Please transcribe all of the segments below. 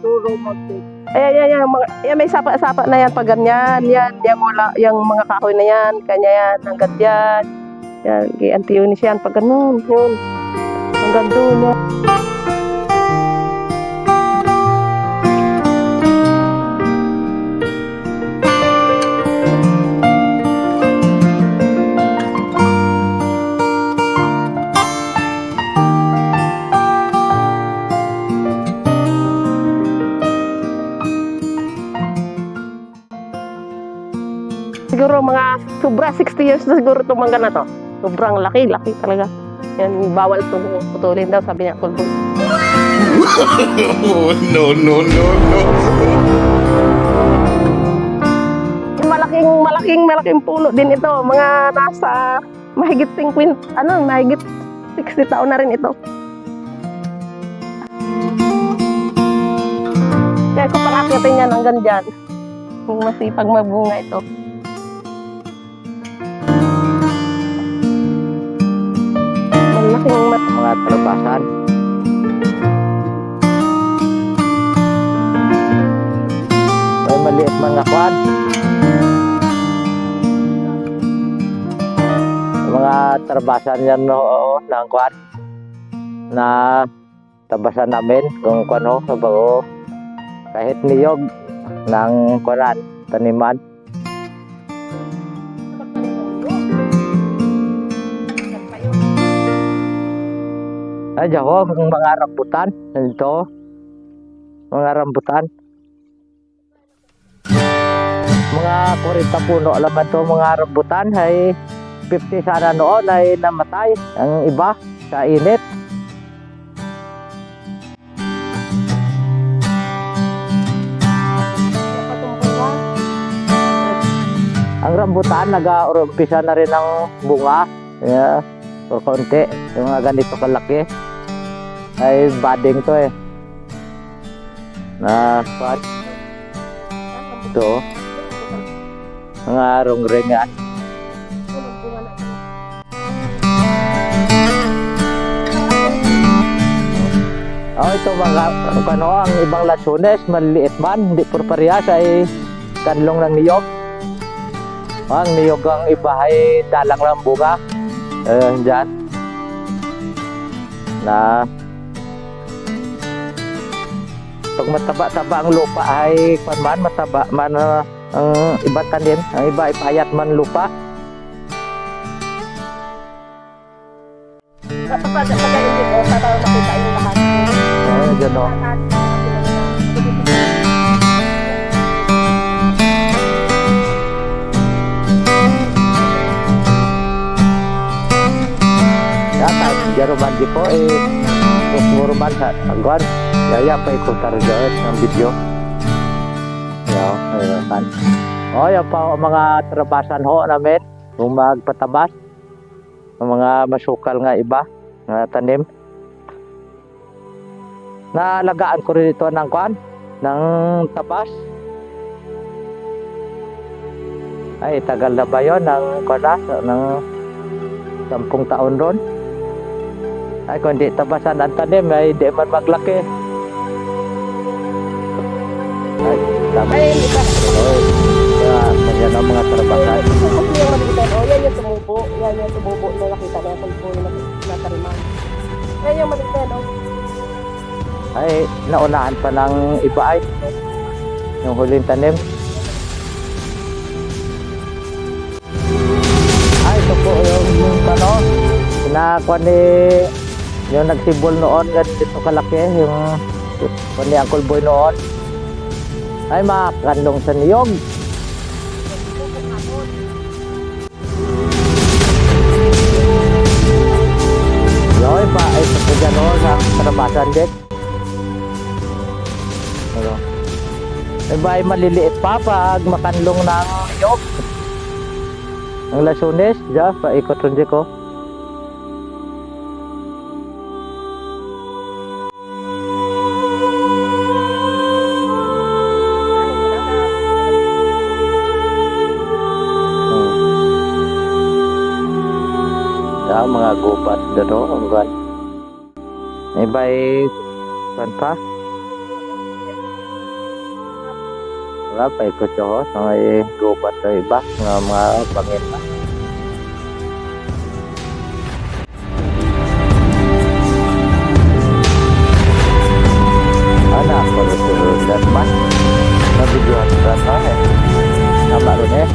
Siguro mag-take. Ayan, yan, mga, yan, may sapa-sapa na yan pag ganyan. Yan, wala, yung mga kahoy na yan, kanya yan, hanggang yan. Yan, anti-unis yan pag ganun, yun. Hanggang doon yan. Siguro mga sobra 60 years na siguro itong mangga na to. Sobrang laki talaga. Yan, bawal itong putulin daw, sabi niya, kulbol. No. Malaking puno din ito. Mga nasa mahigit 50, mahigit 60 taon na rin ito. Kaya kung pangakitin yan hanggang dyan, kung masipag mabunga ito. Malaking mga talabasan. May maliit mga kwan. Mga talabasan yan ng kwan na tabasan namin kung kwan bago kahit niyog ng kwanan, taniman. Ay, jaho, mga rambutan. Ito, mga rambutan. Mga 40 puno laman to mga rambutan. Ay 50 sana noon ay namatay. Ang iba sa init. Ang rambutan, nag-uumpisa na rin ng bunga. Yeah. O konti, yung mga ganito kalaki ay budding to na pat ito mga rongrengan. Ito mga ang ibang lasones maliliit man, hindi por parehas ay kanlong ng niyog. Ang niyog ang iba ay dalang lang bunga. Diyan na pag mataba-taba ang lupa ay mataba man ang ibang tanim, ang iba ay payat man lupa. Kapag hindi ko, para makita yung lahat. Gano'n. Jaruman di ko muruman sa tangguan yaya pa ikutar dyan ng video kan yan pa mga trabasan ho namin kung magpatabas mga masukal nga iba na tanim naalagaan ko rin ito ng kwan ng tabas ay tagal na ba yun ng kwan ng 10 taon ron. Ay kung di tabasan ang tanim ay di man maglaki. Ay, Ay, yan ang mga trabasan. Yan yung tumubo. Yan yung tumubo na nakita na yung natariman. Yan yung maligtan, Ay, naunahan pa ng iba ay. Yung huling tanim. Ay, ito po yung nakuha ni yung nagsibol noon ganito kalaki yung kundi Uncle Boy noon ay makakandong sa niyog. Yoy pa ay sa gano'n sa trabasan din. Iba ay maliliit pa pag makanlong ng niyog. Ang lasunes dyan paikot rin ko. Mga gubat dito ang gan iba'y pan pa Wala pa ikot ko sa may gubat na iba nga mga bangin na. Anak, pag-surudan man. Nabidyohan ka na eh. Tama rin eh.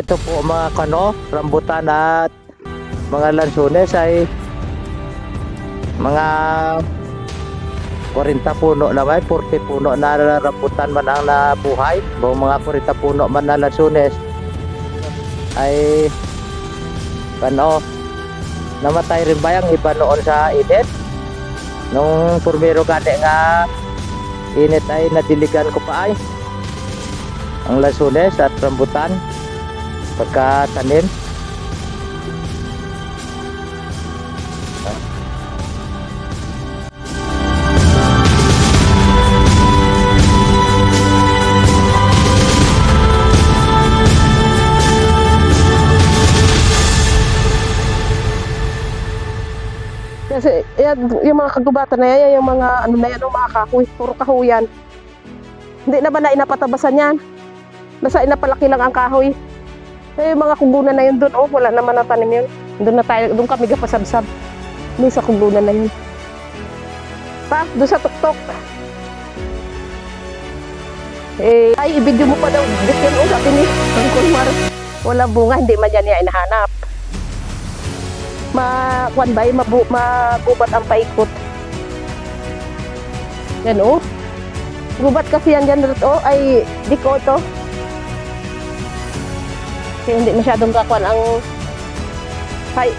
Ito po mga kano, rambutan at mga lansones ay mga 40 puno na may 40 puno na rambutan man ang nabuhay. Buong mga 40 puno man na lansones ay kano, namatay rin ba yung iba noon sa init? Nung purmero gani nga init ay nadiligan ko pa ay ang lansones at rambutan pagkatanim. Kasi yan, yung mga kagubatan na yan, yung mga ano na yan, yung mga kahoy, puro kahoyan. Hindi na ba na inapatabasan yan? Basta inapalaki lang ang kahoy. Eh, yung mga kubunan na yun doon, oh, wala naman na tanim yun. Doon kami gapasabsab. Doon sa kubunan na yun. Pa, doon sa tuktok. Eh, ay, i-video mo pa daw. Dikyan, oh, sabi ni Uncle Mar. Wala bunga, hindi man yan niya inahanap. Kwan ba, magubat ang paikot. Yan, oh. Gubat kasi yan dyan, oh, ay, diko to. Kasi hindi masyadong kakwan ang hay.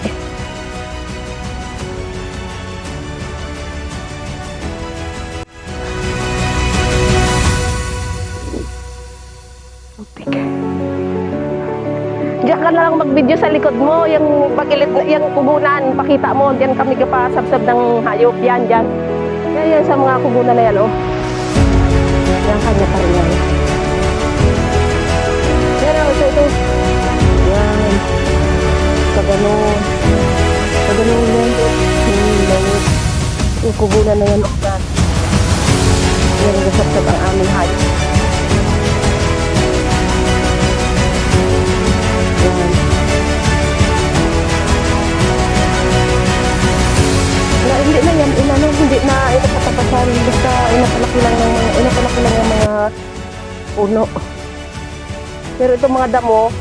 Diyan ka na lang mag-video sa likod mo, yung pagilid, yung kubunan, pakita mo, diyan kami kapasabsab ng hayop, yan, dyan. Yan sa mga kubunan na yan, oh. Yan, kanya pa rin yan. Yan, oh, ito. Yan. Sa ganun. Sa ganun yan. Yung kubunan na yan, oh, yan. Yan, nasabsab ang aming hayop. Hindi na yan, hindi na inapatapasan, basta inapalaki lang ng mga puno. Pero itong mga damo,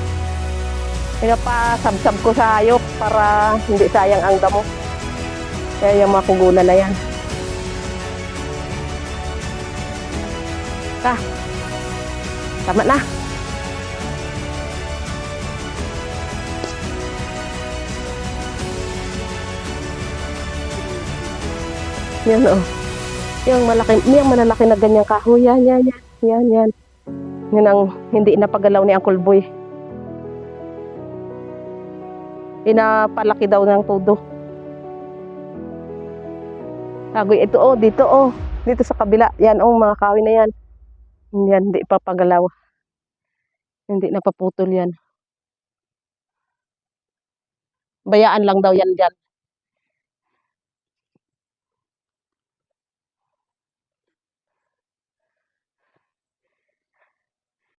pinapasabsab ko sa hayop para hindi sayang ang damo. Kaya yung mga kugunan na yan. Tama na. Yan, oh. Yung malalaki na ganyang kahoy. Yan. Yan ang hindi napagalaw ni Uncle Boy. Pinapalaki daw ng todo. Tagoy, ito, oh, dito, oh. Dito sa kabila. Yan, oh, mga kahoy na yan. Yan, hindi papagalaw. Hindi napaputol yan. Bayaan lang daw yan dyan.